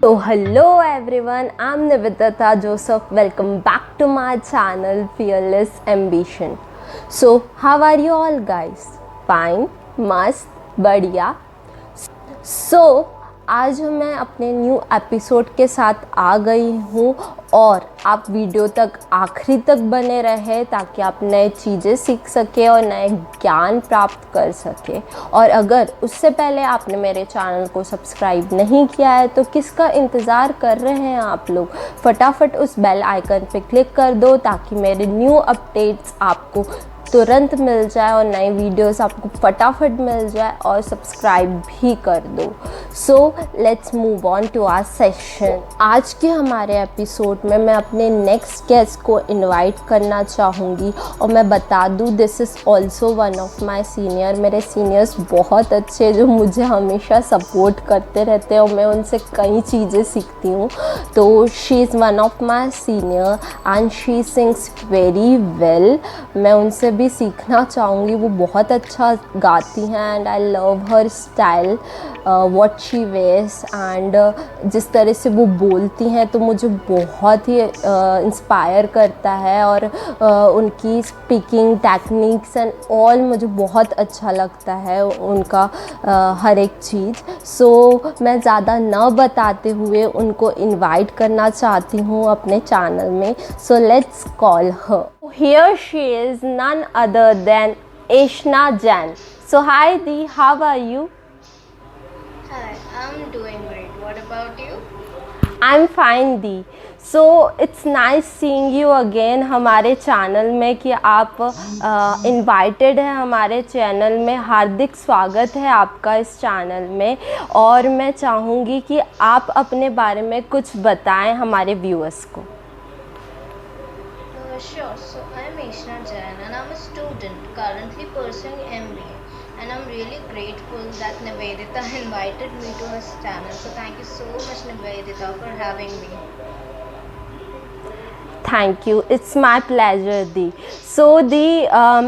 Hello everyone, I'm Nivedita Joseph. Welcome back to my channel Fearless Ambition. So, how are you all guys? Fine, मस्त, बढ़िया. सो आज मैं अपने new episode के साथ आ गई हूँ और आप वीडियो तक आखिरी तक बने रहे ताकि आप नए चीज़ें सीख सके और नए ज्ञान प्राप्त कर सके. और अगर उससे पहले आपने मेरे चैनल को सब्सक्राइब नहीं किया है तो किसका इंतज़ार कर रहे हैं आप लोग. फटाफट उस बेल आइकन पे क्लिक कर दो ताकि मेरे न्यू अपडेट्स आपको तुरंत मिल जाए और नई वीडियोस आपको फटाफट मिल जाए और सब्सक्राइब भी कर दो. So let's move on to our session. आज के हमारे एपिसोड में मैं अपने नेक्स्ट गेस्ट को इनवाइट करना चाहूँगी और मैं बता दूँ this is also one of my senior. मेरे सीनियर्स बहुत अच्छे जो मुझे हमेशा सपोर्ट करते रहते हैं और मैं उनसे कई चीज़ें सीखती हूँ. तो she is one of my senior and she sings very well. मैं उनसे भी सीखना चाहूँगी. वो बहुत अच्छा गाती हैं and I love her style, what she wears and जिस तरह से वो बोलती हैं तो मुझे बहुत ही इंस्पायर करता है. और उनकी स्पीकिंग टेक्निक्स एंड ऑल मुझे बहुत अच्छा लगता है उनका हर एक चीज़. सो मैं ज़्यादा न बताते हुए उनको इनवाइट करना चाहती हूँ अपने चैनल में. So let's call her. Here she is, none other than Eshna Jain. So hi Dee, how are you? Hi, I'm doing great. What about you? I'm fine Dee. So it's nice seeing you again हमारे channel में कि आप invited हैं हमारे channel में. हार्दिक स्वागत है आपका इस चैनल में. और मैं चाहूँगी कि आप अपने बारे में कुछ बताएं हमारे व्यूअर्स को. Sure. So I'm Ishna Jain and I'm a student currently pursuing MBA. And I'm really grateful that Nivedita invited me to her channel. So thank you so much, Nivedita, for having me. Thank you. It's my pleasure दी. So दी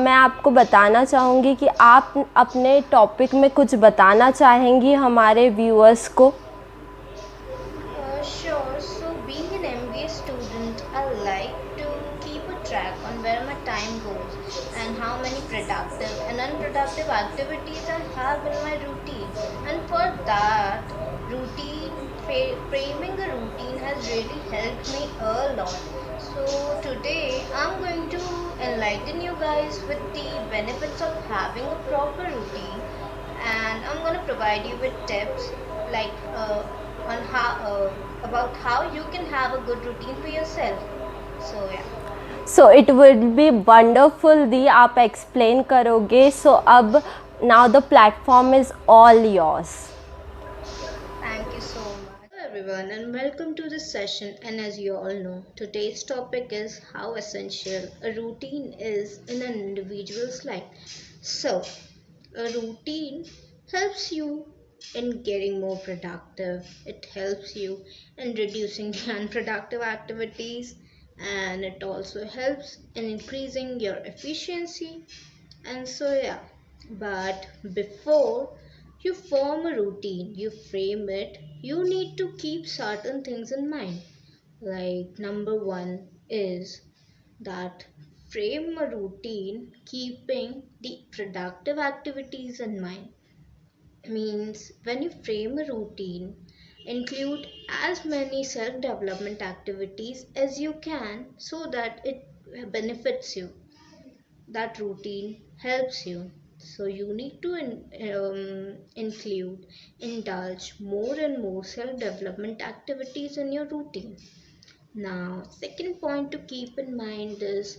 मैं आपको बताना चाहूँगी कि आप अपने topic में कुछ बताना चाहेंगी हमारे व्यूअर्स को. Sure. So being an MBA student, I like to keep a track on where my time goes and how many productive and unproductive activities I have in my routine. And for that, framing a routine has really helped me a lot. So today I'm going to enlighten you guys with the benefits of having a proper routine, and I'm going to provide you with tips like on how about how you can have a good routine for yourself. So yeah. So it would be wonderful दी. आप explain करोगे. So अब now the platform is all yours. Thank you so much. Hello everyone and welcome to this session. And as you all know, today's topic is how essential a routine is in an individual's life. So, a routine helps you in getting more productive. It helps you in reducing the unproductive activities, and it also helps in increasing your efficiency. And so yeah, but before you form a routine, you frame it, you need to keep certain things in mind. Like number one is that frame a routine keeping the productive activities in mind. Means when you frame a routine, include as many self development activities as you can so that it benefits you. That routine helps you. So you need to indulge more and more self development activities in your routine. Now, second point to keep in mind is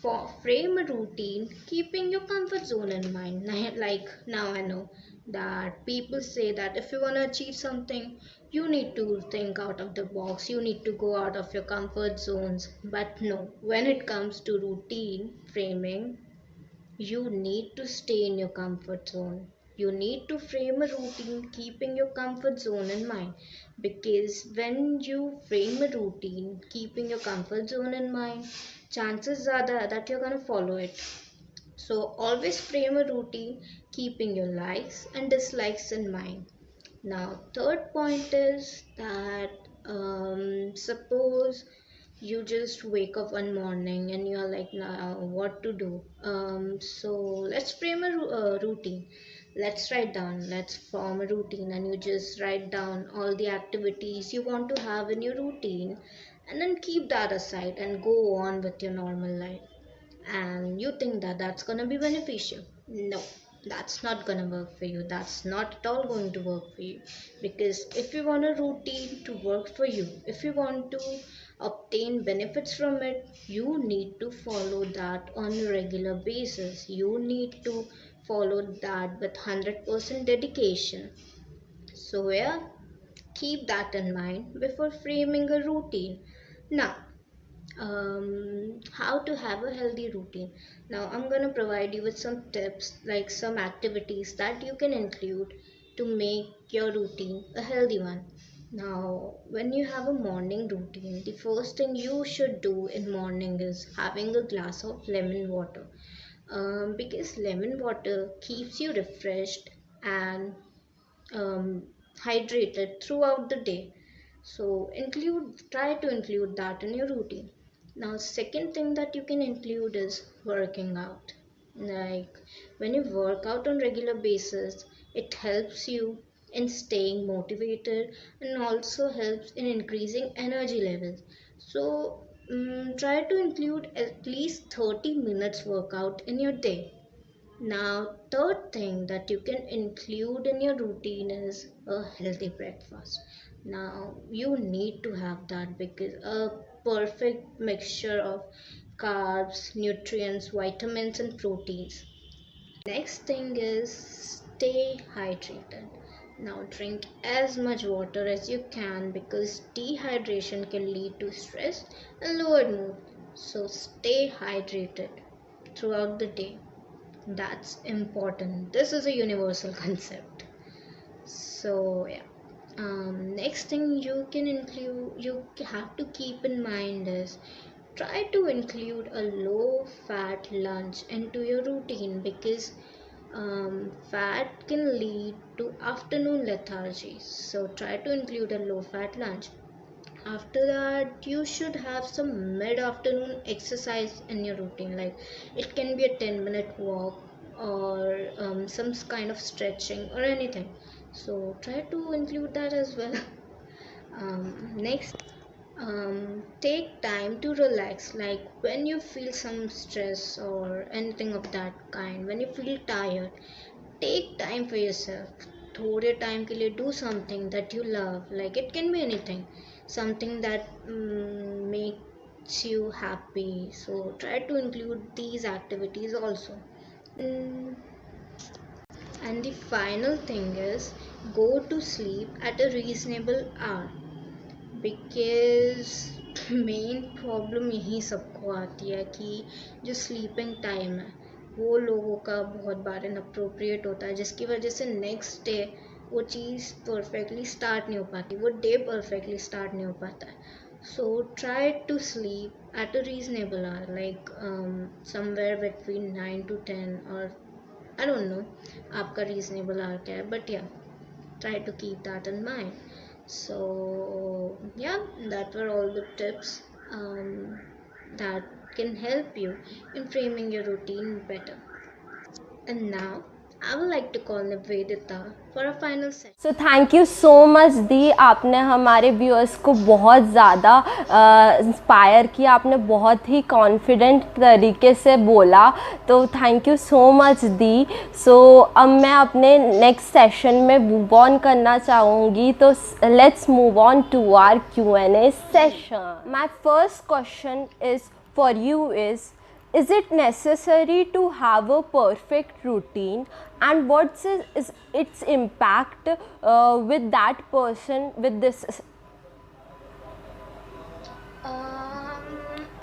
for frame a routine keeping your comfort zone in mind. Like now I know that people say that if you want to achieve something, you need to think out of the box, you need to go out of your comfort zones. But no, when it comes to routine framing, you need to stay in your comfort zone. You need to frame a routine keeping your comfort zone in mind, because when you frame a routine keeping your comfort zone in mind, chances are that you're going to follow it. So always frame a routine keeping your likes and dislikes in mind. Now, third point is that suppose you just wake up one morning and you're like, now what to do? So let's frame a routine. Let's write down, let's form a routine, and you just write down all the activities you want to have in your routine, and then keep that aside and go on with your normal life. And you think that that's going to be beneficial. No, that's not going to work for you. That's not at all going to work for you. Because if you want a routine to work for you, if you want to obtain benefits from it, you need to follow that on a regular basis. You need to follow that with 100% dedication. So yeah, keep that in mind before framing a routine. Now, how to have a healthy routine. Now, I'm going to provide you with some tips, like some activities that you can include to make your routine a healthy one. Now, when you have a morning routine, the first thing you should do in morning is having a glass of lemon water, because lemon water keeps you refreshed and um, hydrated throughout the day. So try to include that in your routine. Now, second thing that you can include is working out. Like when you work out on regular basis, it helps you in staying motivated and also helps in increasing energy levels. So try to include at least 30 minutes workout in your day. Now, third thing that you can include in your routine is a healthy breakfast. Now, you need to have that because a perfect mixture of carbs, nutrients, vitamins, and proteins. Next thing is stay hydrated. Now, drink as much water as you can because dehydration can lead to stress and lowered mood. So, stay hydrated throughout the day. That's important. This is a universal concept. So yeah. Next thing you have to keep in mind is try to include a low fat lunch into your routine because fat can lead to afternoon lethargy. So try to include a low fat lunch. After that, you should have some mid afternoon exercise in your routine. Like it can be a 10-minute walk or some kind of stretching or anything. So try to include that as well. Next, take time to relax. Like when you feel some stress or anything of that kind, when you feel tired, take time for yourself. थोड़े time के लिए do something that you love. Like it can be anything, something that makes you happy. So try to include these activities also. Mm, and the final thing is go to sleep at a reasonable hour because main problem यही सबको आती है कि जो sleeping time है वो लोगों का बहुत बार इनअप्रोप्रिएट होता है जिसकी वजह से नेक्स्ट डे वो चीज़ परफेक्टली स्टार्ट नहीं हो पाती, वो डे परफेक्टली स्टार्ट नहीं हो पाता है. So try to sleep at a reasonable hour like somewhere between 9 to 10 और आई डोंट नो आपका रीजनेबल आवर क्या है, बट या try to keep that in mind. So yeah, that were all the tips that can help you in framing your routine better. And now I would like to call Nivedita for a final session. So thank you so much दी, आपने हमारे viewers को बहुत ज़्यादा inspire किया, आपने बहुत ही confident तरीके से बोला, तो थैंक यू सो मच दी. सो अब मैं अपने नेक्स्ट सेशन में मूव ऑन करना चाहूँगी, तो let's move on to our Q&A session. My first question is for you is it necessary to have a perfect routine, and what's its impact with that person with this?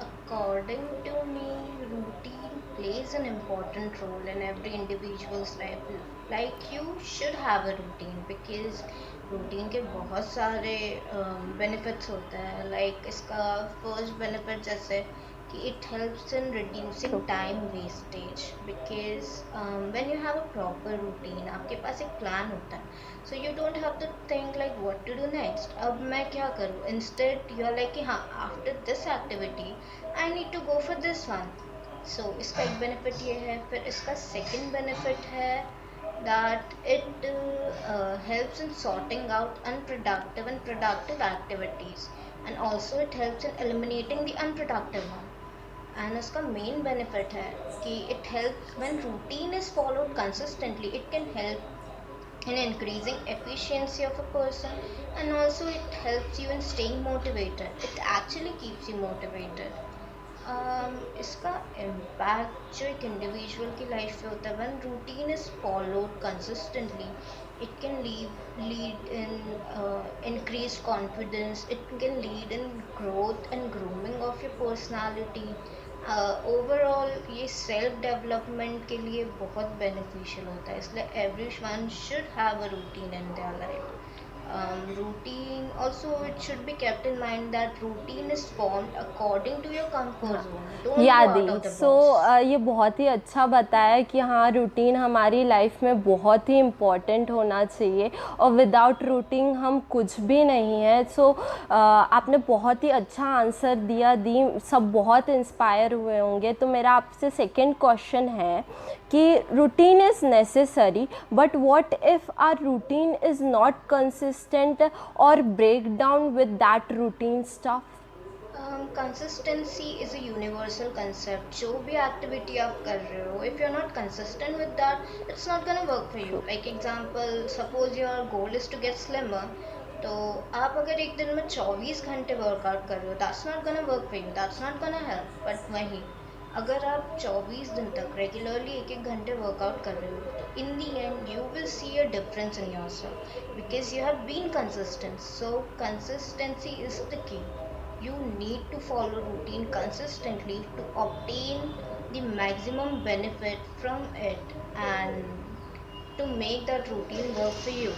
According to me, routine plays an important role in every individual's life. Like you should have a routine because routine के बहुत सारे benefits होते हैं. Like इसका first benefit जैसे it helps in reducing time wastage because when you have a proper routine, आपके पास एक plan होता है, so you don't have to think like what to do next. अब मैं क्या करूँ? Instead you are like कि हाँ, after this activity I need to go for this one. So इसका एक benefit ये है. फिर इसका second benefit है that it helps in sorting out unproductive and productive activities, and also it helps in eliminating the unproductive one. And उसका main benefit है कि it helps when routine is followed consistently, it can help in increasing efficiency of a person, and also it helps you in staying motivated. It actually keeps you motivated. इसका impact जो एक individual की life पे होता है, when routine is followed consistently, it can lead in increase confidence, it can lead in growth and grooming of your personality. Overall ये self development के लिए बहुत बेनिफिशियल होता है, इसलिए every one should have a routine in their life. Routine also, it should be kept in mind that routine is formed according to your comfort zone. Don't go out of the box. ये बहुत ही अच्छा बताया कि हाँ, routine हमारी life में बहुत ही important होना चाहिए और विदाउट रूटीन हम कुछ भी नहीं है. आपने बहुत ही अच्छा आंसर दी, सब बहुत इंस्पायर हुए होंगे. तो मेरा आपसे सेकंड क्वेश्चन है कि routine is necessary, but what if our routine is not consistent और break down with that routine stuff? Consistency is a universal concept. जो भी एक्टिविटी आप कर रहे हो, if you're not consistent with that, it's not gonna work for you. Like example, suppose your goal is to get slimmer. तो आप अगर एक दिन में 24 घंटे वर्कआउट कर रहे हो, that's not gonna work for you, that's not gonna help. But वहीं अगर आप 24 दिन तक रेगुलरली 1-1 घंटे वर्कआउट कर रहे हो, तो in the end you will see a difference in yourself because you have been consistent. So consistency is the key. You need to follow routine consistently to obtain the maximum benefit from it, and to make that routine work for you,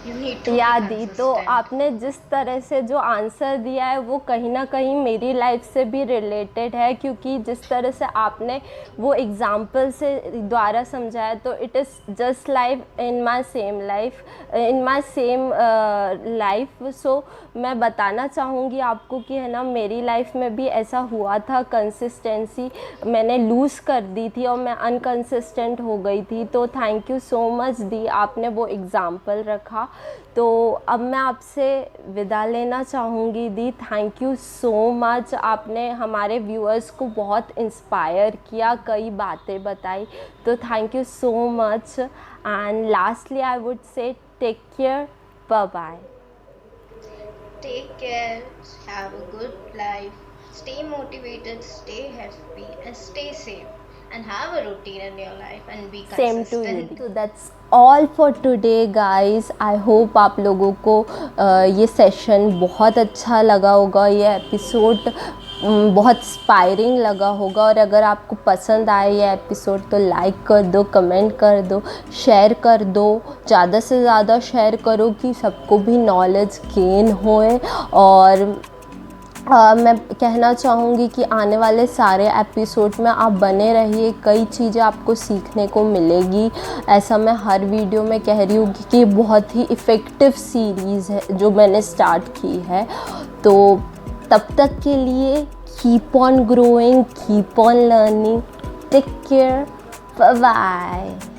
you need to be दी, तो consistent. आपने जिस तरह से जो answer दिया है वो कहीं ना कहीं मेरी लाइफ से भी रिलेटेड है, क्योंकि जिस तरह से आपने वो एग्ज़ाम्पल से द्वारा समझाया, तो it is just life in my same life. So मैं बताना चाहूँगी आपको कि है ना, मेरी लाइफ में भी ऐसा हुआ था. कंसिस्टेंसी मैंने लूज़ कर दी थी और मैं अनकंसिस्टेंट हो गई थी. तो थैंक यू सो मच दी, आपने वो एग्ज़ाम्पल रखा. तो अब मैं आपसे विदा लेना चाहूँगी दी. थैंक यू सो मच, आपने हमारे व्यूअर्स को बहुत इंस्पायर किया, कई बातें बताई. तो thank you so much. And lastly I would say take care, bye bye. Take care, have a good life, stay motivated, stay happy, and stay safe. And have a routine in your life and be same to consistent. You. That's all for today guys. I hope आप लोगों को ये session बहुत अच्छा लगा होगा, ये episode बहुत इंस्पायरिंग लगा होगा. और अगर आपको पसंद आए ये एपिसोड तो लाइक कर दो, कमेंट कर दो, शेयर कर दो, ज़्यादा से ज़्यादा शेयर करो कि सबको भी नॉलेज गेन होए. और मैं कहना चाहूँगी कि आने वाले सारे एपिसोड में आप बने रहिए, कई चीज़ें आपको सीखने को मिलेगी. ऐसा मैं हर वीडियो में कह रही हूँ कि ये बहुत ही इफ़ेक्टिव सीरीज़ है जो मैंने स्टार्ट की है. तो तब तक के लिए keep on growing, keep on learning, take care, bye bye.